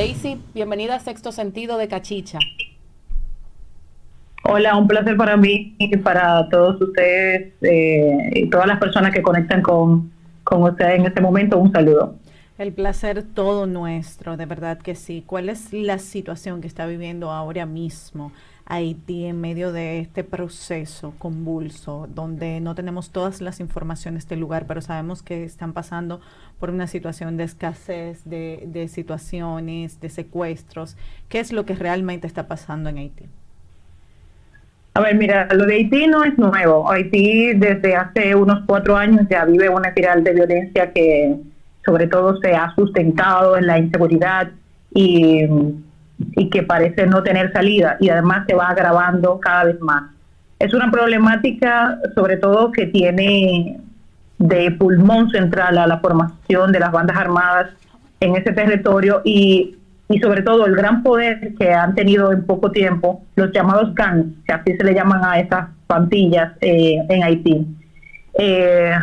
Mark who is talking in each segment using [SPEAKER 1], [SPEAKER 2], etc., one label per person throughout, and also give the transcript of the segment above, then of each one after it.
[SPEAKER 1] Daisy, bienvenida a Sexto Sentido de Cachicha.
[SPEAKER 2] Hola, un placer para mí y para todos ustedes y todas las personas que conectan con ustedes en este momento. Un saludo.
[SPEAKER 3] El placer todo nuestro, de verdad que sí. ¿Cuál es la situación que está viviendo ahora mismo Haití en medio de este proceso convulso, donde no tenemos todas las informaciones del lugar, pero sabemos que están pasando por una situación de escasez, de situaciones, de secuestros? ¿Qué es lo que realmente está pasando en Haití?
[SPEAKER 2] A ver, mira, lo de Haití no es nuevo. Haití desde hace unos 4 años ya vive una espiral de violencia que sobre todo se ha sustentado en la inseguridad y que parece no tener salida, y además se va agravando cada vez más. Es una problemática sobre todo que tiene de pulmón central a la formación de las bandas armadas en ese territorio y sobre todo el gran poder que han tenido en poco tiempo los llamados gangs, que así se le llaman a esas pandillas en Haití.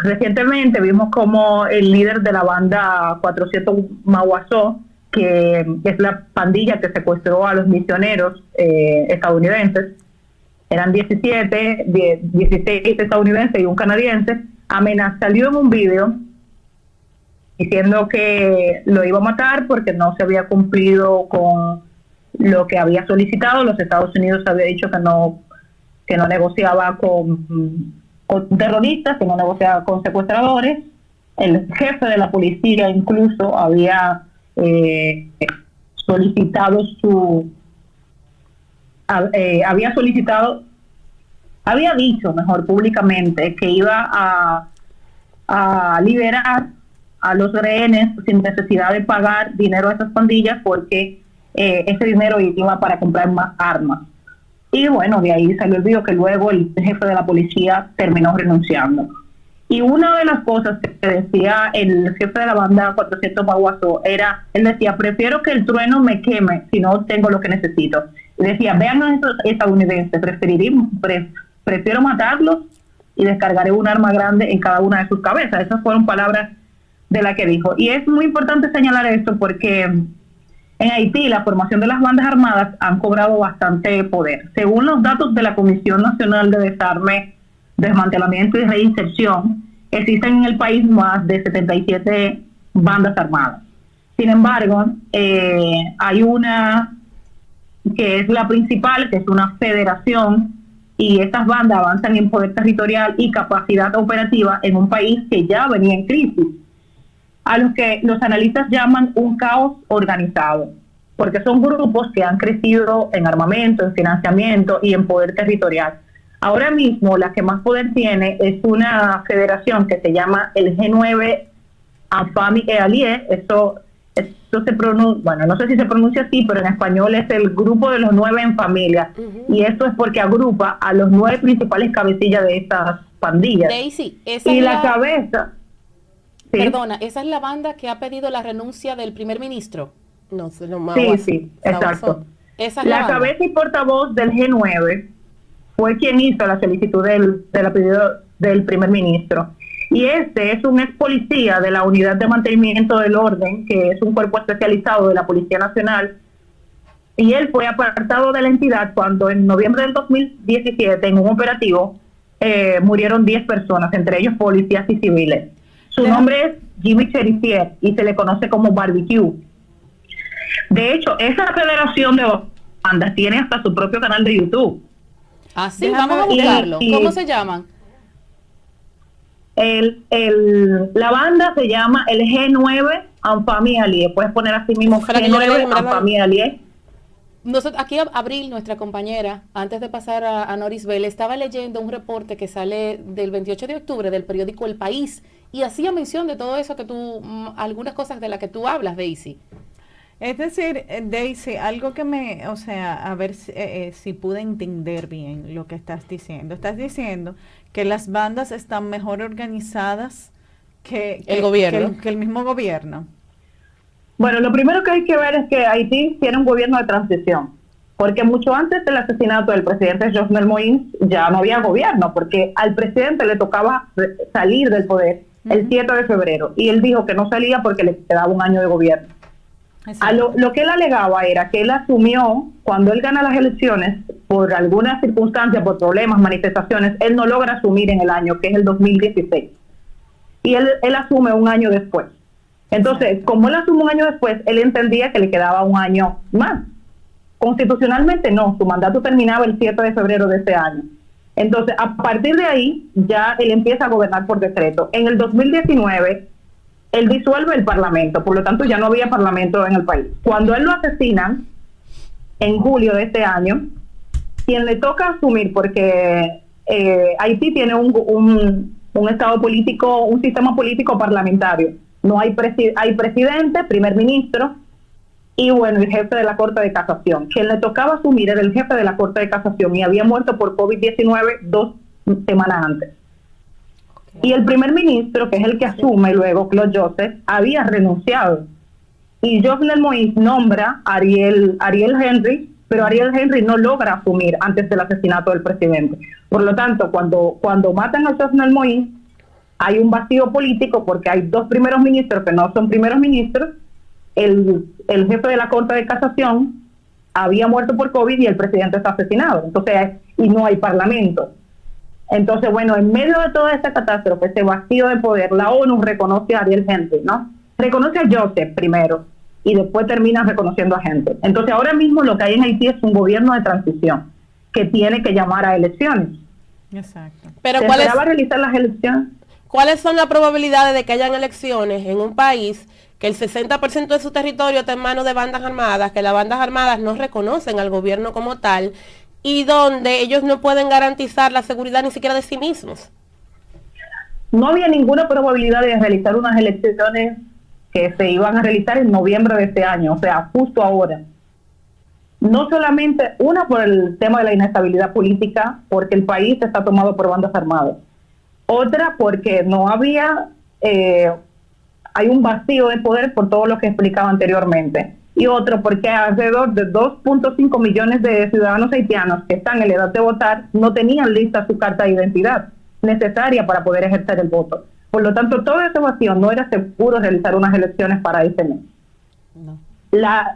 [SPEAKER 2] Recientemente vimos como el líder de la banda 400 Maguazó, que es la pandilla que secuestró a los misioneros estadounidenses, eran 16 estadounidenses y un canadiense, salió en un video diciendo que lo iba a matar porque no se había cumplido con lo que había solicitado. Los Estados Unidos había dicho que no negociaba con terroristas, que no negociaba con secuestradores. El jefe de la policía incluso había había dicho mejor públicamente que iba a liberar a los rehenes sin necesidad de pagar dinero a esas pandillas, porque ese dinero iba para comprar más armas. Y bueno, de ahí salió el video que luego el jefe de la policía terminó renunciando. Y una de las cosas que decía el jefe de la banda 400 Maguazó era, él decía, prefiero que el trueno me queme si no tengo lo que necesito. Y decía, vean a esos estadounidenses, prefiero matarlos y descargaré un arma grande en cada una de sus cabezas. Esas fueron palabras de la que dijo. Y es muy importante señalar esto porque en Haití la formación de las bandas armadas han cobrado bastante poder. Según los datos de la Comisión Nacional de Desarme, Desmantelamiento y Reinserción, existen en el país más de 77 bandas armadas. Sin embargo, hay una que es la principal, que es una federación, y estas bandas avanzan en poder territorial y capacidad operativa en un país que ya venía en crisis, a los que los analistas llaman un caos organizado, porque son grupos que han crecido en armamento, en financiamiento y en poder territorial. Ahora mismo la que más poder tiene es una federación que se llama el G9 Enfants et Alliés. Esto se pronuncia, bueno, no sé si se pronuncia así, pero en español es el grupo de los 9 en familia. Y esto es porque agrupa a los 9 principales cabecillas de estas pandillas.
[SPEAKER 1] Daisy, esa
[SPEAKER 2] y
[SPEAKER 1] es
[SPEAKER 2] la cabeza... ¿Sí?
[SPEAKER 1] Perdona, ¿esa es la banda que ha pedido la renuncia del primer ministro?
[SPEAKER 4] No,
[SPEAKER 2] Sí, exacto.
[SPEAKER 1] Esa es
[SPEAKER 2] la cabeza y portavoz del G9 fue quien hizo la solicitud de la pedido del primer ministro. Y este es un ex policía de la Unidad de Mantenimiento del Orden, que es un cuerpo especializado de la Policía Nacional, y él fue apartado de la entidad cuando en noviembre del 2017, en un operativo, murieron 10 personas, entre ellos policías y civiles. Su nombre es Jimmy Cherizier y se le conoce como Barbecue. De hecho, esa federación de bandas tiene hasta su propio canal de YouTube.
[SPEAKER 1] Ah, sí, vamos a buscarlo. ¿Cómo se llaman?
[SPEAKER 2] La banda se llama el G9 Enfants et Alliés. Puedes poner así mismo G9 Enfants et Alliés.
[SPEAKER 1] Nosotros, aquí Abril, nuestra compañera, antes de pasar a Noris Bell, estaba leyendo un reporte que sale del 28 de octubre del periódico El País y hacía mención de todo eso que algunas cosas de las que tú hablas, Daisy.
[SPEAKER 3] Es decir, Daisy, algo que a ver si pude entender bien lo que estás diciendo. Estás diciendo que las bandas están mejor organizadas que
[SPEAKER 1] el gobierno.
[SPEAKER 3] Que el mismo gobierno.
[SPEAKER 2] Bueno, lo primero que hay que ver es que Haití tiene un gobierno de transición, porque mucho antes del asesinato del presidente Jovenel Moïse ya no había gobierno, porque al presidente le tocaba salir del poder el 7 de febrero, y él dijo que no salía porque le quedaba un año de gobierno. Lo que él alegaba era que él asumió, cuando él gana las elecciones, por algunas circunstancias, por problemas, manifestaciones, él no logra asumir en el año, que es el 2016. Y él asume un año después. Entonces, como él asume un año después, él entendía que le quedaba un año más. Constitucionalmente no, su mandato terminaba el 7 de febrero de ese año. Entonces, a partir de ahí, ya él empieza a gobernar por decreto. En el 2019, él disuelve el Parlamento, por lo tanto ya no había Parlamento en el país. Cuando él lo asesinan, en julio de este año, quien le toca asumir, porque Haití tiene un estado político, un sistema político parlamentario. No hay, hay presidente, primer ministro, y bueno, el jefe de la Corte de Casación. Quien le tocaba asumir era el jefe de la Corte de Casación y había muerto por COVID-19 2 semanas antes. Y el primer ministro, que es el que asume luego, Claude Joseph, había renunciado. Y Jovenel Moïse nombra a Ariel Henry, pero Ariel Henry no logra asumir antes del asesinato del presidente. Por lo tanto, cuando matan a Jovenel Moïse, hay un vacío político porque hay dos primeros ministros que no son primeros ministros. El jefe de la Corte de Casación había muerto por COVID y el presidente está asesinado. Entonces, y no hay parlamento. Entonces, bueno, en medio de toda esta catástrofe, ese vacío de poder, la ONU reconoce a Ariel Henry, ¿no? Reconoce a Joseph primero y después termina reconociendo a Henry. Entonces, ahora mismo lo que hay en Haití es un gobierno de transición que tiene que llamar a elecciones.
[SPEAKER 3] Exacto.
[SPEAKER 1] Pero
[SPEAKER 2] ¿Se esperaba realizar las elecciones?
[SPEAKER 1] ¿Cuáles son las probabilidades de que hayan elecciones en un país que el 60% de su territorio está en manos de bandas armadas, que las bandas armadas no reconocen al gobierno como tal y donde ellos no pueden garantizar la seguridad ni siquiera de sí mismos?
[SPEAKER 2] No había ninguna probabilidad de realizar unas elecciones que se iban a realizar en noviembre de este año, o sea, justo ahora. No solamente, una por el tema de la inestabilidad política, porque el país está tomado por bandas armadas. Otra porque no había, hay un vacío de poder por todo lo que explicaba anteriormente. Y otro porque alrededor de 2.5 millones de ciudadanos haitianos que están en la edad de votar no tenían lista su carta de identidad necesaria para poder ejercer el voto. Por lo tanto, todo ese vacío no era seguro realizar unas elecciones para ese mes.
[SPEAKER 1] No.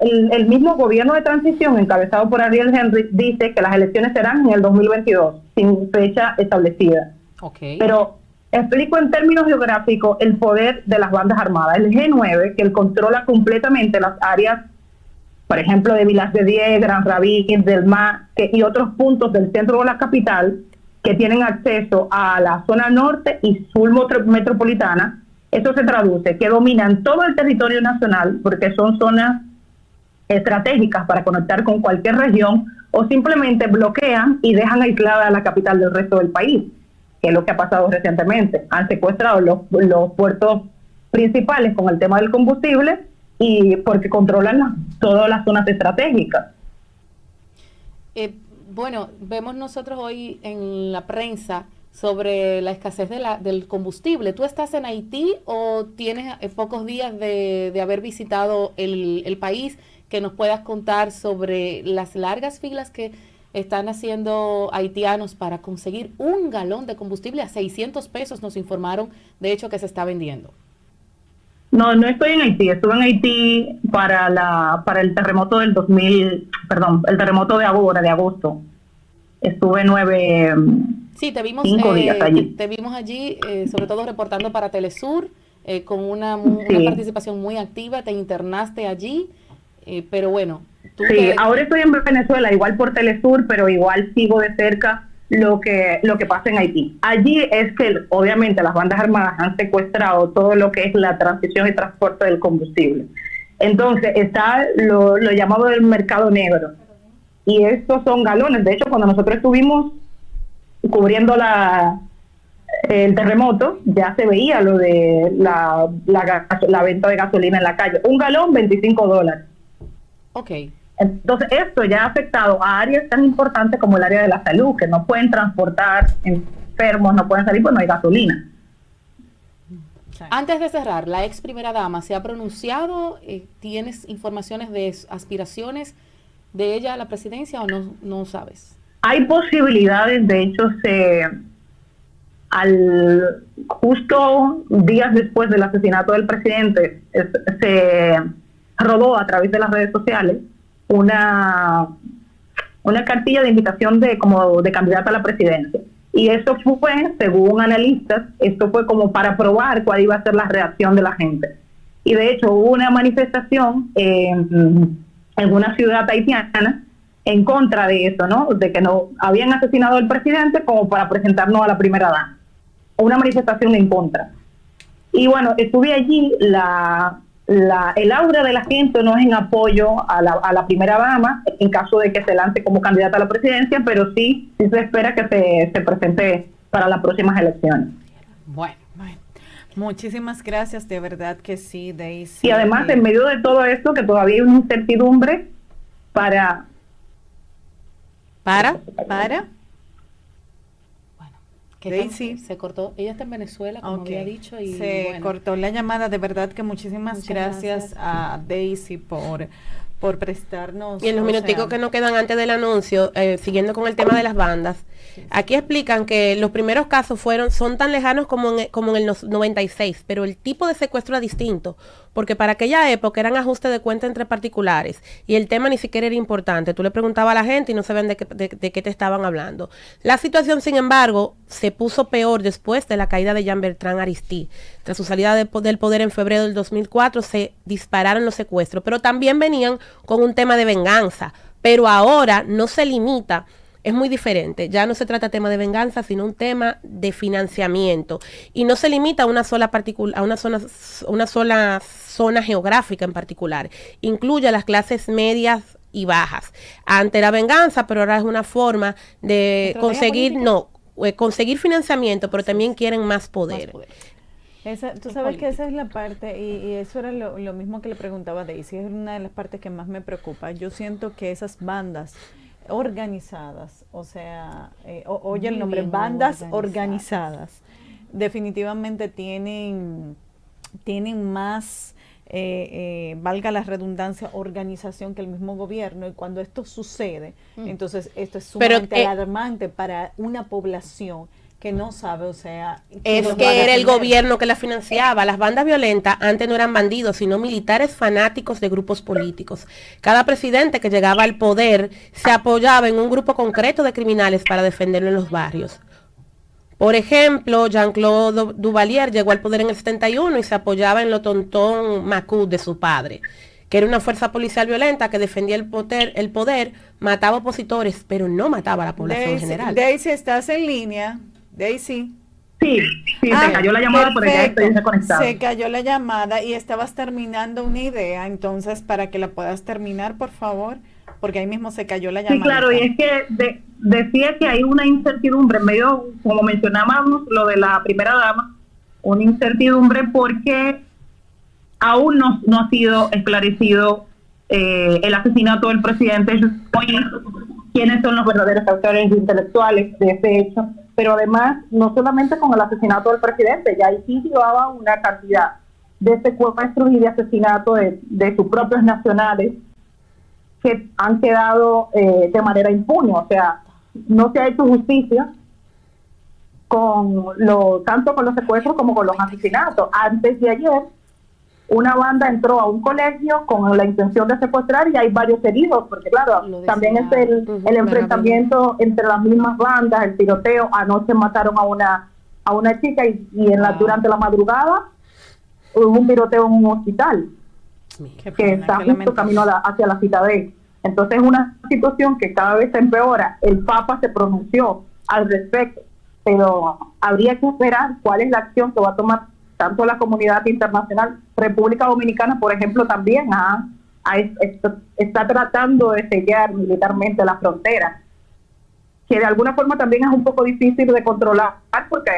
[SPEAKER 2] El mismo gobierno de transición encabezado por Ariel Henry dice que las elecciones serán en el 2022, sin fecha establecida.
[SPEAKER 1] Okay.
[SPEAKER 2] Pero explico en términos geográficos el poder de las bandas armadas. El G9, que él controla completamente las áreas, por ejemplo, de Vilas de Diez, Gran Rabín, Del Mar, y otros puntos del centro de la capital, que tienen acceso a la zona norte y sur metropolitana. Eso se traduce que dominan todo el territorio nacional porque son zonas estratégicas para conectar con cualquier región, o simplemente bloquean y dejan aislada a la capital del resto del país, que es lo que ha pasado recientemente. Han secuestrado los puertos principales con el tema del combustible y porque controlan todas las zonas estratégicas.
[SPEAKER 1] Bueno, vemos nosotros hoy en la prensa sobre la escasez del combustible. ¿Tú estás en Haití o tienes pocos días de haber visitado el país, que nos puedas contar sobre las largas filas que están haciendo haitianos para conseguir un galón de combustible a 600 pesos? Nos informaron, de hecho, que se está vendiendo.
[SPEAKER 2] No estoy en Haití. Estuve en Haití para el terremoto del el terremoto de agosto. Estuve 9
[SPEAKER 1] Sí, te vimos,
[SPEAKER 2] 5 días allí.
[SPEAKER 1] Te vimos allí, sobre todo reportando para Telesur, con una participación muy activa. Te internaste allí, pero bueno.
[SPEAKER 2] Ahora estoy en Venezuela, igual por Telesur, pero igual sigo de cerca lo que pasa en Haití. Allí es que obviamente las bandas armadas han secuestrado todo lo que es la transición y transporte del combustible. Entonces está lo llamado del mercado negro, y estos son galones. De hecho, cuando nosotros estuvimos cubriendo el terremoto, ya se veía lo de la venta de gasolina en la calle. Un galón, $25.
[SPEAKER 1] Ok.
[SPEAKER 2] Entonces, esto ya ha afectado a áreas tan importantes como el área de la salud, que no pueden transportar enfermos, no pueden salir, pues no hay gasolina.
[SPEAKER 1] Antes de cerrar, la ex primera dama se ha pronunciado. ¿Tienes informaciones de aspiraciones de ella a la presidencia o no sabes?
[SPEAKER 2] Hay posibilidades. De hecho, justo días después del asesinato del presidente, se rodó a través de las redes sociales una cartilla de invitación de candidata a la presidencia. Y eso fue, según analistas, esto fue como para probar cuál iba a ser la reacción de la gente. Y de hecho hubo una manifestación en una ciudad haitiana en contra de eso, ¿no? De que no habían asesinado al presidente como para presentarnos a la primera dama. Una manifestación en contra. Y bueno, estuve allí, el aura de la gente no es en apoyo a la primera dama en caso de que se lance como candidata a la presidencia, pero sí se espera que se presente para las próximas elecciones.
[SPEAKER 3] Bueno, muchísimas gracias, de verdad que sí, Daisy.
[SPEAKER 2] Y además, en medio de todo esto, que todavía hay una incertidumbre para.
[SPEAKER 1] Que
[SPEAKER 3] Daisy
[SPEAKER 1] se cortó. Ella está en Venezuela, como había dicho. Y
[SPEAKER 3] se cortó la llamada. De verdad que muchas gracias a Daisy por prestarnos.
[SPEAKER 4] Y en los minuticos que nos quedan antes del anuncio, siguiendo con el tema de las bandas, aquí explican que los primeros casos son tan lejanos como en el 96, pero el tipo de secuestro era distinto, porque para aquella época eran ajustes de cuenta entre particulares y el tema ni siquiera era importante. Tú le preguntabas a la gente y no sabían de qué te estaban hablando. La situación, sin embargo, se puso peor después de la caída de Jean Bertrand Aristide. Tras su salida del poder en febrero del 2004, se dispararon los secuestros, pero también venían con un tema de venganza. Pero ahora no se limita. Es muy diferente, ya no se trata de tema de venganza, sino un tema de financiamiento. Y no se limita a una sola zona geográfica en particular. Incluye a las clases medias y bajas. Antes era venganza, pero ahora es una forma de conseguir financiamiento, pero también quieren más poder.
[SPEAKER 3] Tú sabes que esa es la parte, y eso era lo mismo que le preguntaba a Daisy, es una de las partes que más me preocupa. Yo siento que esas bandas organizadas, o sea, oye el nombre, bandas organizadas, definitivamente tienen más, valga la redundancia, organización que el mismo gobierno, y cuando esto sucede, entonces esto es sumamente alarmante para una población que no sabe, o sea.
[SPEAKER 4] Es que era el gobierno que la financiaba. Las bandas violentas antes no eran bandidos, sino militares fanáticos de grupos políticos. Cada presidente que llegaba al poder se apoyaba en un grupo concreto de criminales para defenderlo en los barrios. Por ejemplo, Jean-Claude Duvalier llegó al poder en el 71 y se apoyaba en lo tontón Macud de su padre, que era una fuerza policial violenta que defendía el poder, mataba opositores, pero no mataba a la población en general.
[SPEAKER 3] Daisy, ¿estás en línea? Daisy.
[SPEAKER 2] Sí, se cayó la llamada, pero ya estoy desconectada.
[SPEAKER 3] Se cayó la llamada y estabas terminando una idea, entonces para que la puedas terminar, por favor, porque ahí mismo se cayó la llamada.
[SPEAKER 2] Sí, claro, y es que decía que hay una incertidumbre, medio, como mencionábamos, lo de la primera dama, una incertidumbre porque aún no ha sido esclarecido el asesinato del presidente, quiénes son los verdaderos autores intelectuales de este hecho, pero además, no solamente con el asesinato del presidente, ya Haití llevaba una cantidad de secuestros y de asesinatos de sus propios nacionales que han quedado de manera impune, o sea, no se ha hecho justicia tanto con los secuestros como con los asesinatos. Antes de ayer, una banda entró a un colegio con la intención de secuestrar y hay varios heridos, porque claro, también es el enfrentamiento entre las mismas bandas, el tiroteo. Anoche mataron a una chica y durante la madrugada hubo un tiroteo en un hospital que está justo camino hacia la Citadel. Entonces es una situación que cada vez se empeora. El Papa se pronunció al respecto, pero habría que esperar cuál es la acción que va a tomar tanto la comunidad internacional. República Dominicana, por ejemplo, también está tratando de sellar militarmente la frontera, que de alguna forma también es un poco difícil de controlar porque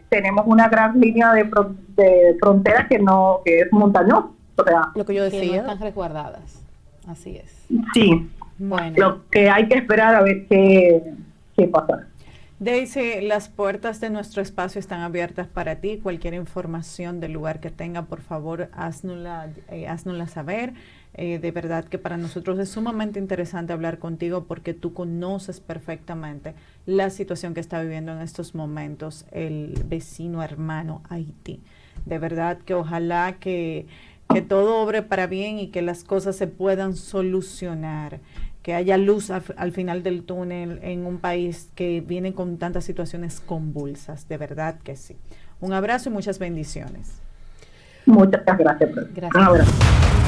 [SPEAKER 2] tenemos una gran línea de frontera que es montañosa. O sea,
[SPEAKER 1] lo que yo decía, que no están resguardadas. Así es.
[SPEAKER 2] Sí.
[SPEAKER 1] Bueno.
[SPEAKER 2] Lo que hay que esperar a ver qué pasa.
[SPEAKER 3] Daisy, las puertas de nuestro espacio están abiertas para ti. Cualquier información del lugar que tenga, por favor, haznosla saber. De verdad que para nosotros es sumamente interesante hablar contigo porque tú conoces perfectamente la situación que está viviendo en estos momentos el vecino hermano Haití. De verdad que ojalá que que todo obre para bien y que las cosas se puedan solucionar, que haya luz al final del túnel en un país que viene con tantas situaciones convulsas, de verdad que sí. Un abrazo y muchas bendiciones.
[SPEAKER 2] Muchas gracias.
[SPEAKER 1] Gracias.
[SPEAKER 2] Un abrazo.